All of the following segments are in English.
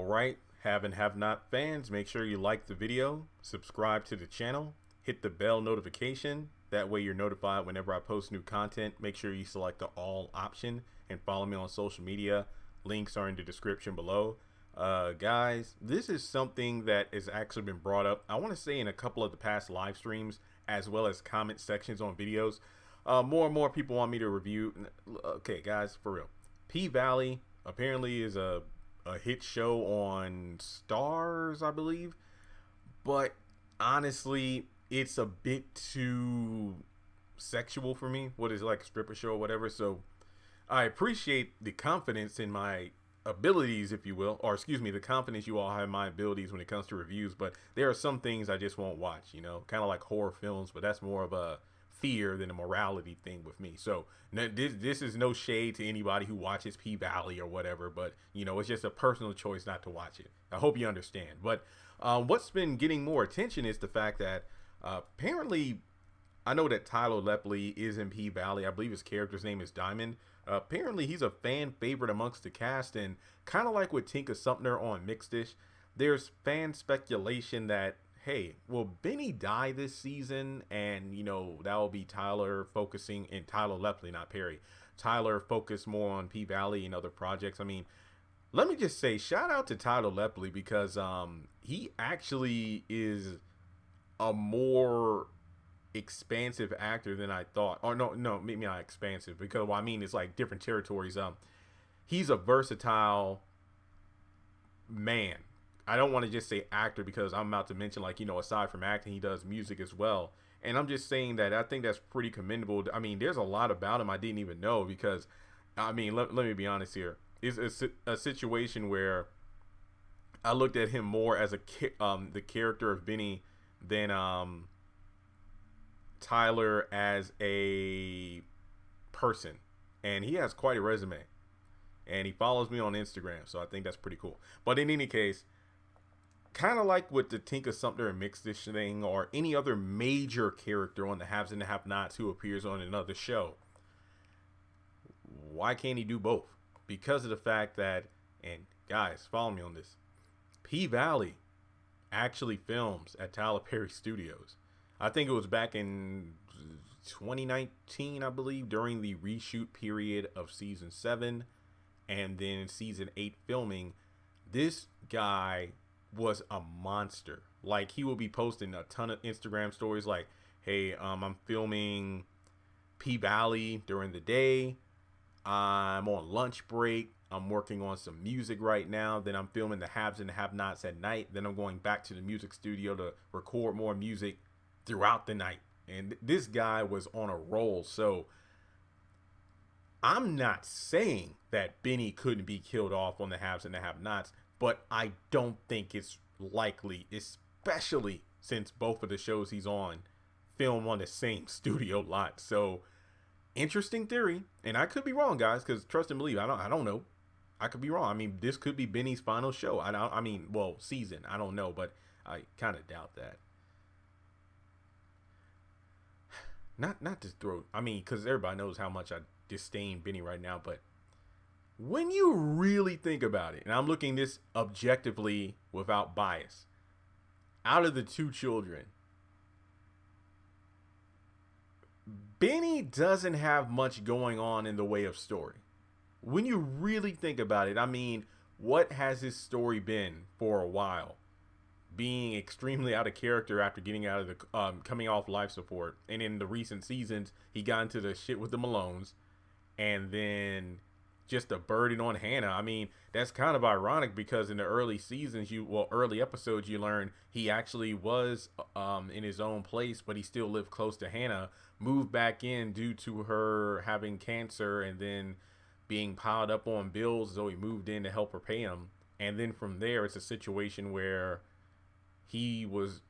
right, have and have not fans, make sure you like the video, subscribe to the channel, hit the bell notification. That way you're notified whenever I post new content. Make sure you select the all option and follow me on social media. Links are in the description below. Guys, this is something that has actually been brought up, I want to say, in a couple of the past live streams, as well as comment sections on videos. More and more people want me to review. Okay, guys, for real. P-Valley apparently is a hit show on Stars, I believe. But honestly, it's a bit too sexual for me. What is it, like a stripper show or whatever? So I appreciate the confidence in my abilities, if you will, or excuse me, the confidence you all have in my abilities when it comes to reviews, but there are some things I just won't watch, you know, kind of like horror films, but that's more of a fear than a morality thing with me. So this is no shade to anybody who watches P-Valley or whatever, but you know, it's just a personal choice not to watch it. I hope you understand. But what's been getting more attention is the fact that apparently, I know that Tyler Lepley is in P-Valley. I believe his character's name is Diamond. Apparently, he's a fan favorite amongst the cast, and kind of like with Tinka Sumter on Mixedish, there's fan speculation that, hey, will Benny die this season? And, you know, that will be Tyler focusing, in Tyler Lepley, not Perry. Tyler focused more on P-Valley and other projects. I mean, let me just say, shout out to Tyler Lepley, because he actually is a more expansive actor than I thought. Or no, maybe not expansive, because what I mean is like different territories. He's a versatile man. I don't want to just say actor, because I'm about to mention, like, you know, aside from acting, he does music as well. And I'm just saying that I think that's pretty commendable. I mean, there's a lot about him I didn't even know, because, I mean, let me be honest here. It's a situation where I looked at him more as the character of Benny than Tyler as a person. And he has quite a resume, and he follows me on Instagram, so I think that's pretty cool. But in any case, kind of like with the Tinka Sumter and Mixedish thing, or any other major character on the Haves and the Have-Nots who appears on another show, why can't he do both? Because of the fact that, and guys, follow me on this, P-Valley actually films at Tyler Perry Studios. I think it was back in 2019, I believe, during the reshoot period of season 7, and then season 8 filming. This guy was a monster. Like, he will be posting a ton of Instagram stories like, hey, I'm filming P-Valley during the day, I'm on lunch break, I'm working on some music right now, then I'm filming the Haves and the Have-Nots at night, then I'm going back to the music studio to record more music throughout the night. And this guy was on a roll. So I'm not saying that Benny couldn't be killed off on the Haves and the Have-Nots, but I don't think it's likely, especially since both of the shows he's on film on the same studio lot. So interesting theory, and I could be wrong, guys, because trust and believe, I don't know. I could be wrong. I mean, this could be Benny's final show. I mean, well, season. I don't know, but I kind of doubt that. Not to throw, I mean, because everybody knows how much I disdain Benny right now, but when you really think about it, and I'm looking this objectively without bias, out of the two children, Benny doesn't have much going on in the way of story. When you really think about it, I mean, what has his story been for a while? Being extremely out of character after getting out of the coming off life support, and in the recent seasons he got into the shit with the Malones, and then just a burden on Hannah. I mean, that's kind of ironic, because in the early seasons, early episodes, you learn he actually was in his own place, but he still lived close to Hannah, moved back in due to her having cancer and then being piled up on bills, so he moved in to help her pay him. And then from there, it's a situation where he was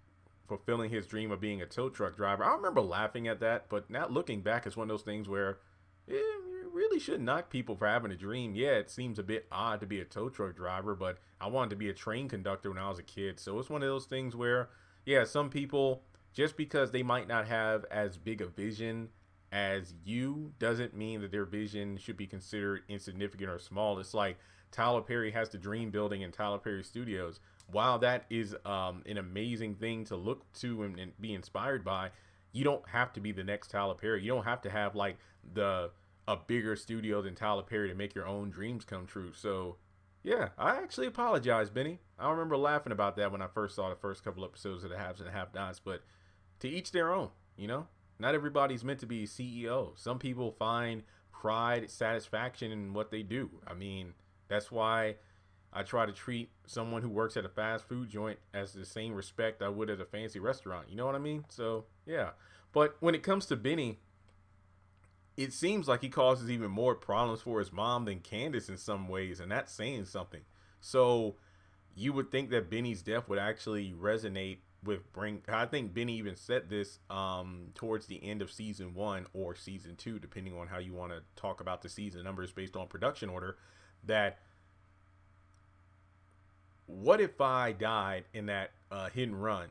fulfilling his dream of being a tow truck driver. I remember laughing at that, but now looking back, it's one of those things where you really shouldn't knock people for having a dream. Yeah, it seems a bit odd to be a tow truck driver, but I wanted to be a train conductor when I was a kid. So it's one of those things where, yeah, some people, just because they might not have as big a vision as you, doesn't mean that their vision should be considered insignificant or small. It's like Tyler Perry has the dream building in Tyler Perry Studios. While that is an amazing thing to look to and be inspired by, you don't have to be the next Tyler Perry. You don't have to have like a bigger studio than Tyler Perry to make your own dreams come true. So yeah, I actually apologize, Benny. I remember laughing about that when I first saw the first couple episodes of the Haves and Have Nots, but to each their own, you know? Not everybody's meant to be a CEO. Some people find pride, satisfaction in what they do. I mean, that's why I try to treat someone who works at a fast food joint as the same respect I would at a fancy restaurant. You know what I mean? So, yeah. But when it comes to Benny, it seems like he causes even more problems for his mom than Candace in some ways, and that's saying something. So you would think that Benny's death would actually resonate with I think Benny even said this towards the end of season 1 or season 2, depending on how you want to talk about the season numbers based on production order, that what if I died in that hit and run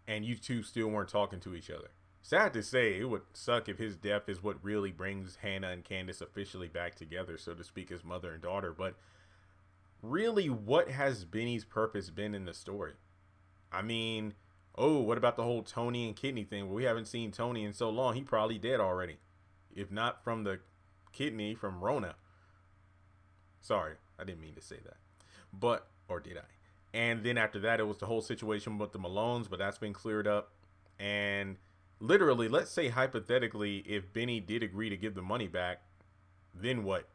and you two still weren't talking to each other? Sad to say, it would suck if his death is what really brings Hannah and Candace officially back together, so to speak, as mother and daughter. But really, what has Benny's purpose been in the story? I mean, oh, what about the whole Tony and kidney thing? Well, we haven't seen Tony in so long. He probably dead already. If not from the kidney, from Rona. Sorry, I didn't mean to say that. But, or did I? And then after that, it was the whole situation with the Malones, but that's been cleared up. And literally, let's say hypothetically, if Benny did agree to give the money back, then what?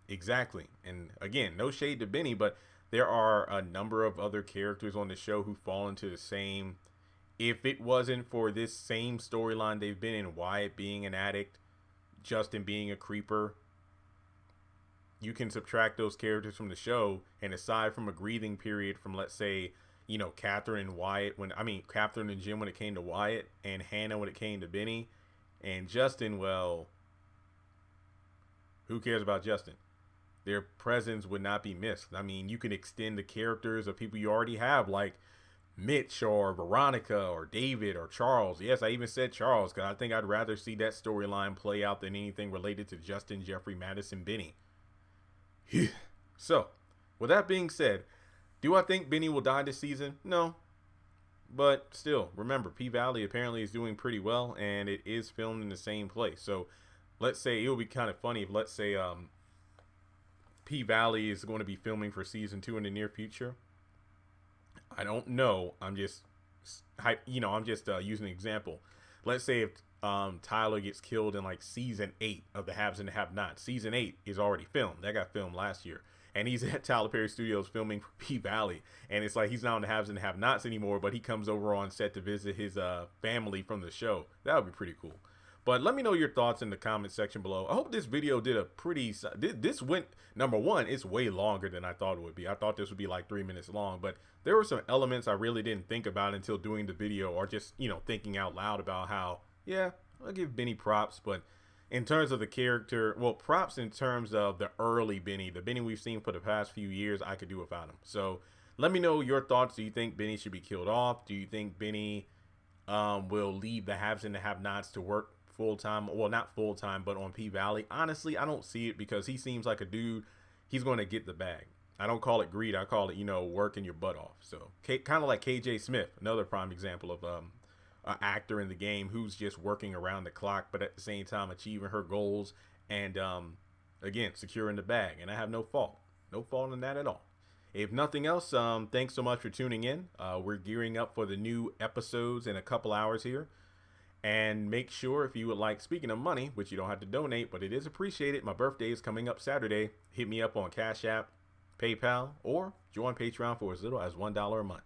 Exactly. And again, no shade to Benny, but there are a number of other characters on the show who fall into the same. If it wasn't for this same storyline they've been in, Wyatt being an addict, Justin being a creeper, you can subtract those characters from the show. And aside from a grieving period from, let's say, you know, Catherine and Wyatt, Catherine and Jim when it came to Wyatt, and Hannah when it came to Benny, and Justin, well, who cares about Justin? Their presence would not be missed. I mean, you can extend the characters of people you already have, like Mitch or Veronica or David or Charles. Yes, I even said Charles because I think I'd rather see that storyline play out than anything related to Justin, Jeffrey, Madison, Benny. So, with that being said, do I think Benny will die this season? No. But still, remember, P-Valley apparently is doing pretty well, and it is filmed in the same place. So, let's say, it would be kind of funny if, let's say, P-Valley is going to be filming for season 2 in the near future. I don't know. I'm just using an example. Let's say if Tyler gets killed in like season 8 of the Haves and the Have-Nots. Season 8 is already filmed. That got filmed last year. And he's at Tyler Perry Studios filming for P-Valley. And it's like he's not on the Haves and the Have-Nots anymore, but he comes over on set to visit his family from the show. That would be pretty cool. But let me know your thoughts in the comment section below. I hope this video did a pretty... This went... Number one, it's way longer than I thought it would be. I thought this would be like 3 minutes long. But there were some elements I really didn't think about until doing the video. Or just, you know, thinking out loud about how... Yeah, I'll give Benny props. But in terms of the character... Well, props in terms of the early Benny. The Benny we've seen for the past few years, I could do without him. So let me know your thoughts. Do you think Benny should be killed off? Do you think Benny will leave the Haves and the Have-Nots to work full-time? Well, not full-time, but on P-Valley? Honestly, I don't see it because he seems like a dude, he's going to get the bag. I don't call it greed. I call it, you know, working your butt off. So kind of like KJ Smith, another prime example of an actor in the game who's just working around the clock, but at the same time achieving her goals and, again, securing the bag. And I have no fault in that at all. If nothing else, thanks so much for tuning in. We're gearing up for the new episodes in a couple hours here. And make sure, if you would like, speaking of money, which you don't have to donate, but it is appreciated, my birthday is coming up Saturday. Hit me up on Cash App, PayPal, or join Patreon for as little as $1 a month.